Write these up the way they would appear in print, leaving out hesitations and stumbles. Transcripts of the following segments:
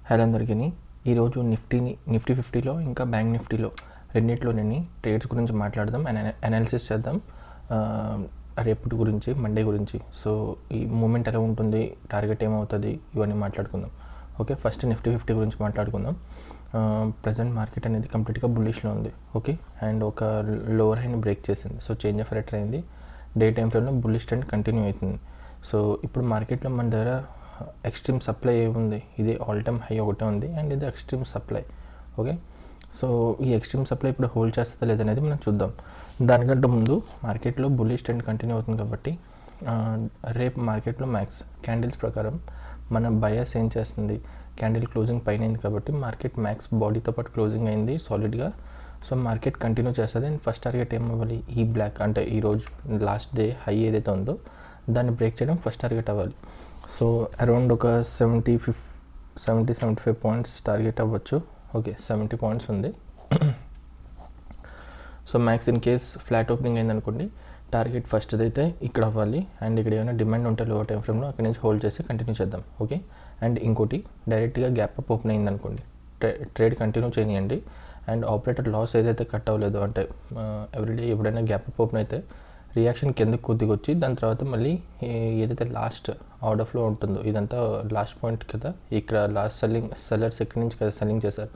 Hello అందరికీ. ఈరోజు Nifty 50లో ఇంకా బ్యాంక్ నిఫ్టీలో రెండిట్లోనే ట్రేడ్స్ గురించి మాట్లాడదాం, అనాలిసిస్ చేద్దాం. రేపటి గురించి, మండే గురించి. సో ఈ మూమెంట్ ఎలా ఉంటుంది, టార్గెట్ ఏమవుతుంది, ఇవన్నీ మాట్లాడుకుందాం. ఓకే, ఫస్ట్ నిఫ్టీ 50 గురించి మాట్లాడుకుందాం. ప్రజెంట్ మార్కెట్ అనేది కంప్లీట్గా బుల్లిష్లో ఉంది. ఓకే, అండ్ ఒక లోవర్ హైని బ్రేక్ చేసింది. సో చేంజ్ ఆఫ్ రేట్ అయింది. డే టైం ఫ్రేమ్లో బుల్లిష్ ట్రెండ్ కంటిన్యూ అవుతుంది. సో ఇప్పుడు మార్కెట్లో మన దగ్గర ఎక్స్ట్రీమ్ సప్లై ఏముంది, ఇది ఆల్ టైమ్ హై ఒకటే ఉంది అండ్ ఇది ఎక్స్ట్రీమ్ సప్లై. ఓకే, సో ఈ ఎక్స్ట్రీమ్ సప్లై ఇప్పుడు హోల్డ్ చేస్తుందా లేదనేది మనం చూద్దాం. దానికంటే ముందు మార్కెట్లో బుల్లిష్ ట్రెండ్ కంటిన్యూ అవుతుంది కాబట్టి రేపు మార్కెట్లో మ్యాక్స్ క్యాండిల్స్ ప్రకారం మన బయాస్ ఏం చేస్తుంది, క్యాండిల్ క్లోజింగ్ పైన అయింది కాబట్టి మార్కెట్ మ్యాక్స్ బాడీతో పాటు క్లోజింగ్ అయింది సాలిడ్గా. సో మార్కెట్ కంటిన్యూ చేస్తుంది అండ్ ఫస్ట్ టార్గెట్ ఏమవ్వాలి, ఈ బ్లాక్ అంటే ఈరోజు లాస్ట్ డే హై ఏదైతే ఉందో దాన్ని బ్రేక్ చేయడం ఫస్ట్ టార్గెట్ అవ్వాలి. సో అరౌండ్ ఒక 70-75 పాయింట్స్ టార్గెట్ అవ్వచ్చు. ఓకే, 70 పాయింట్స్ ఉంది. So max in case flat opening అయిందనుకోండి, టార్గెట్ ఫస్ట్ది అయితే ఇక్కడ అవ్వాలి అండ్ ఇక్కడ ఏమైనా డిమాండ్ ఉంటే లోవర్ టైం ఫ్రేమ్లో అక్కడి నుంచి హోల్డ్ చేసి కంటిన్యూ చేద్దాం. ఓకే, అండ్ ఇంకోటి డైరెక్ట్గా గ్యాప్ అప్ ఓపెన్ అయిందనుకోండి, ట్రేడ్ కంటిన్యూ చేయనియండి అండ్ ఆపరేటర్ లాస్ ఏదైతే కట్ అవ్వలేదు, అంటే ఎవ్రీడే ఎప్పుడైనా గ్యాప్ అప్ ఓపెన్ అయితే రియాక్షన్ కిందకు కొద్దిగా వచ్చి దాని తర్వాత మళ్ళీ ఏదైతే లాస్ట్ ఆర్డర్ ఫ్లో ఉంటుందో, ఇదంతా లాస్ట్ పాయింట్ కదా, ఇక్కడ లాస్ట్ సెల్లర్స్ ఎక్కడి నుంచి కదా సెల్లింగ్ చేశారు.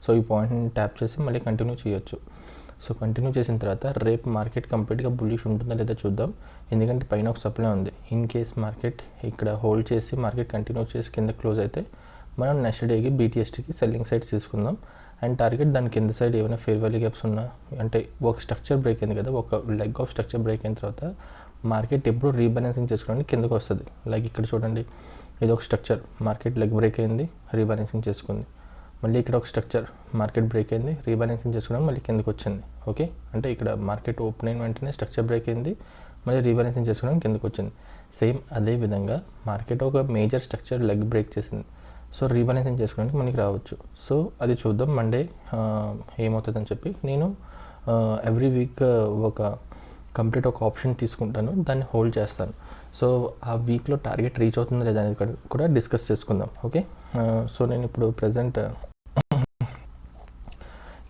సో ఈ పాయింట్ని ట్యాప్ చేసి మళ్ళీ కంటిన్యూ చేయొచ్చు. సో కంటిన్యూ చేసిన తర్వాత రేపు మార్కెట్ కంప్లీట్గా బుల్లిష్ ఉంటుందా లేదా చూద్దాం. ఎందుకంటే పైన ఒక సప్లై ఉంది. ఇన్ కేస్ మార్కెట్ ఇక్కడ హోల్డ్ చేసి మార్కెట్ కంటిన్యూ చేసి కింద క్లోజ్ అయితే మనం నెక్స్ట్ డేకి BTSTకి సెల్లింగ్ సైడ్ తీసుకుందాం అండ్ టార్గెట్ దాని కింద సైడ్ ఏమైనా ఫేర్ వాల్యూ గ్యాప్స్ ఉన్నా, అంటే ఒక స్ట్రక్చర్ బ్రేక్ అయింది కదా, ఒక లెగ్ ఆఫ్ స్ట్రక్చర్ బ్రేక్ అయిన తర్వాత మార్కెట్ ఎప్పుడు రీబ్యాలెన్సింగ్ చేసుకోవడానికి కిందకు వస్తుంది. లైక్ ఇక్కడ చూడండి, ఇది ఒక స్ట్రక్చర్, మార్కెట్ లెగ్ బ్రేక్ అయింది, రీబ్యాలెన్సింగ్ చేసుకుంది. మళ్ళీ ఇక్కడ ఒక స్ట్రక్చర్, మార్కెట్ బ్రేక్ అయింది, రీబ్యాలెన్సింగ్ చేసుకోవడం మళ్ళీ కిందకు వచ్చింది. ఓకే, అంటే ఇక్కడ మార్కెట్ ఓపెన్ అయిన వెంటనే స్ట్రక్చర్ బ్రేక్ అయింది, మళ్ళీ రీబ్యాలెన్సింగ్ చేసుకోవడం కిందకు వచ్చింది. సేమ్ అదే విధంగా మార్కెట్ ఒక మేజర్ స్ట్రక్చర్ లెగ్ బ్రేక్ చేసింది. సో రీబ్యాలెన్సింగ్ చేసుకోవడానికి మనకి రావచ్చు. సో అది చూద్దాం మండే ఏమవుతుందని చెప్పి. నేను ఎవ్రీ వీక్ ఒక కంప్లీట్ ఒక ఆప్షన్ తీసుకుంటాను, దాన్ని హోల్డ్ చేస్తాను. సో ఆ వీక్లో టార్గెట్ రీచ్ అవుతుందా లేదా అనేది కూడా డిస్కస్ చేసుకుందాం. ఓకే, సో నేను ఇప్పుడు ప్రజెంట్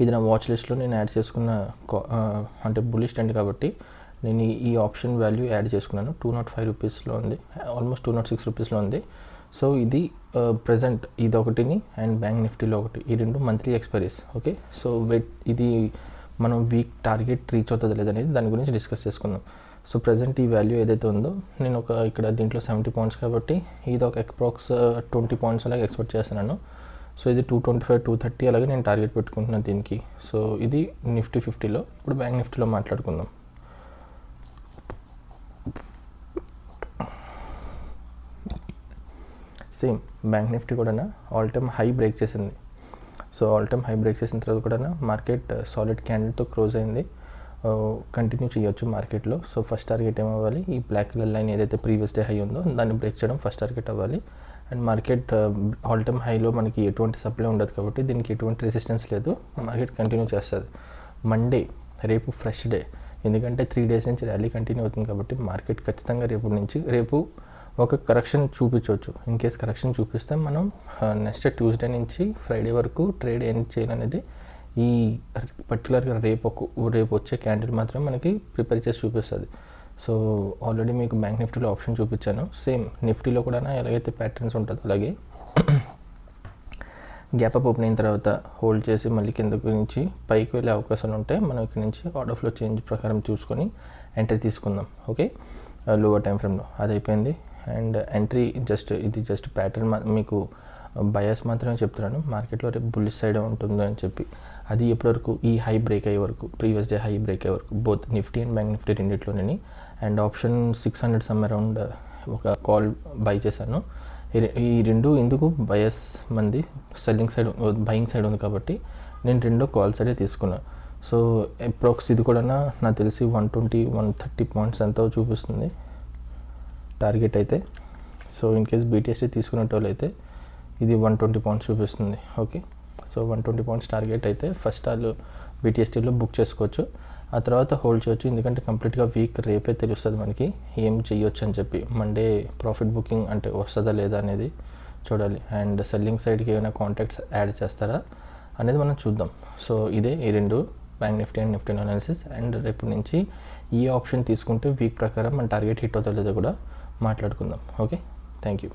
ఇది నా వాచ్ లిస్ట్లో నేను యాడ్ చేసుకున్న అంటే బుల్లిష్ ట్రెండ్ కాబట్టి నేను ఈ ఆప్షన్ వాల్యూ యాడ్ చేసుకున్నాను. 205 రూపీస్లో ఉంది, ఆల్మోస్ట్ 206 రూపీస్లో ఉంది. సో ఇది ప్రజెంట్ ఇది ఒకటిని అండ్ బ్యాంక్ నిఫ్టీలో ఒకటి, ఈ రెండు మంత్లీ ఎక్స్పైరీస్. ఓకే, సో ఇది మనం వీక్ టార్గెట్ రీచ్ అవుతుంది లేదనేది దాని గురించి డిస్కస్ చేసుకుందాం. సో ప్రజెంట్ ఈ వాల్యూ ఏదైతే ఉందో నేను ఒక ఇక్కడ దీంట్లో 70 పాయింట్స్ కాబట్టి ఇది ఒక అప్రాక్స్ 20 పాయింట్స్ అలాగే ఎక్స్పెక్ట్ చేస్తున్నాను. సో ఇది 225, 230 అలాగే నేను టార్గెట్ పెట్టుకుంటున్నాను దీనికి. సో ఇది నిఫ్టీ 50లో. ఇప్పుడు బ్యాంక్ నిఫ్టీలో మాట్లాడుకుందాం. సేమ్ బ్యాంక్ నిఫ్టీ కూడా ఆల్ టైమ్ హై బ్రేక్ చేసింది. So all time high break చేసిన తర్వాత కూడా మార్కెట్ సాలిడ్ క్యాండిల్తో క్లోజ్ అయింది. కంటిన్యూ చేయొచ్చు మార్కెట్లో. సో ఫస్ట్ టార్గెట్ ఏమవ్వాలి, ఈ బ్లాక్ కలర్ లైన్ ఏదైతే ప్రీవియస్ డే హై ఉందో దాన్ని బ్రేక్ చేయడం ఫస్ట్ టార్గెట్ అవ్వాలి. అండ్ మార్కెట్ ఆల్ టైమ్ హైలో మనకి ఎటువంటి సప్లై ఉండదు కాబట్టి దీనికి ఎటువంటి రెసిస్టెన్స్ లేదు, మార్కెట్ కంటిన్యూ చేస్తుంది. మండే రేపు ఫ్రెష్ డే, ఎందుకంటే 3 డేస్ నుంచి ర్యాలీ కంటిన్యూ అవుతుంది కాబట్టి మార్కెట్ ఖచ్చితంగా రేపు ఒక కరెక్షన్ చూపించవచ్చు. ఇన్ కేస్ కరెక్షన్ చూపిస్తే మనం నెక్స్ట్ ట్యూస్డే నుంచి ఫ్రైడే వరకు ట్రేడ్ ఏం చేయాలనేది ఈ పర్టికులర్గా రేపు వచ్చే క్యాండిల్ మాత్రం మనకి ప్రిపేర్ చేసి చూపిస్తుంది. సో ఆల్రెడీ మీకు బ్యాంక్ నిఫ్టీలో ఆప్షన్ చూపించాను. సేమ్ నిఫ్టీలో కూడా ఎలాగైతే ప్యాటర్న్స్ ఉంటుందో అలాగే గ్యాప్ అప్ ఓపెన్ అయిన తర్వాత హోల్డ్ చేసి మళ్ళీ కిందకి నుంచి పైకి వెళ్ళే అవకాశాలు ఉంటాయి. మనం ఇక్కడ నుంచి ఆర్డర్ ఫ్లో చేంజ్ ప్రకారం చూసుకొని ఎంట్రీ తీసుకుందాం. ఓకే, లోవర్ టైం ఫ్రేమ్లో అది అయిపోయింది. అండ్ ఎంట్రీ జస్ట్ ప్యాటర్న్ మీకు బయాస్ మాత్రమే చెప్తున్నాను. మార్కెట్లో రేపు బుల్లిష్ సైడ్ ఉంటుంది అని చెప్పి, అది ఎప్పటివరకు ఈ హై బ్రేక్ అయ్యే వరకు, ప్రీవియస్ డే హై బ్రేక్ అయ్యే వరకు, both Nifty and bank Nifty రెండిట్లోనే. అండ్ ఆప్షన్ 600 సమ్ అరౌండ్ ఒక కాల్ బై చేశాను. ఈ రెండు ఎందుకు, బయస్ మంది సెల్లింగ్ సైడ్ బయింగ్ సైడ్ ఉంది కాబట్టి నేను 2 కాల్ సైడే తీసుకున్నాను. సో అప్రాక్స్ ఇది కూడా నాకు తెలిసి 120-130 పాయింట్స్ ఎంతో చూపిస్తుంది టార్గెట్ అయితే. సో ఇన్ కేస్ BTST తీసుకునేటోళ్ళు అయితే ఇది 120 పాయింట్స్ చూపిస్తుంది. ఓకే, సో 120 పాయింట్స్ టార్గెట్ అయితే ఫస్ట్ వాళ్ళు BTSTలో బుక్ చేసుకోవచ్చు. ఆ తర్వాత హోల్డ్ చేయొచ్చు, ఎందుకంటే కంప్లీట్గా వీక్ రేపే తెలుస్తుంది మనకి ఏం చేయొచ్చు అని చెప్పి. మండే ప్రాఫిట్ బుకింగ్ అంటే వస్తుందా లేదా అనేది చూడాలి. అండ్ సెల్లింగ్ సైడ్కి ఏమైనా కాంటాక్ట్స్ యాడ్ చేస్తారా అనేది మనం చూద్దాం. సో ఇదే ఈ రెండు bank Nifty and Nifty analysis. And రేపు నుంచి ఈ ఆప్షన్ తీసుకుంటే వీక్ ప్రకారం మన టార్గెట్ హిట్ అవుతుందో లేదో కూడా మాట్లాడుకుందాం. Okay, thank you.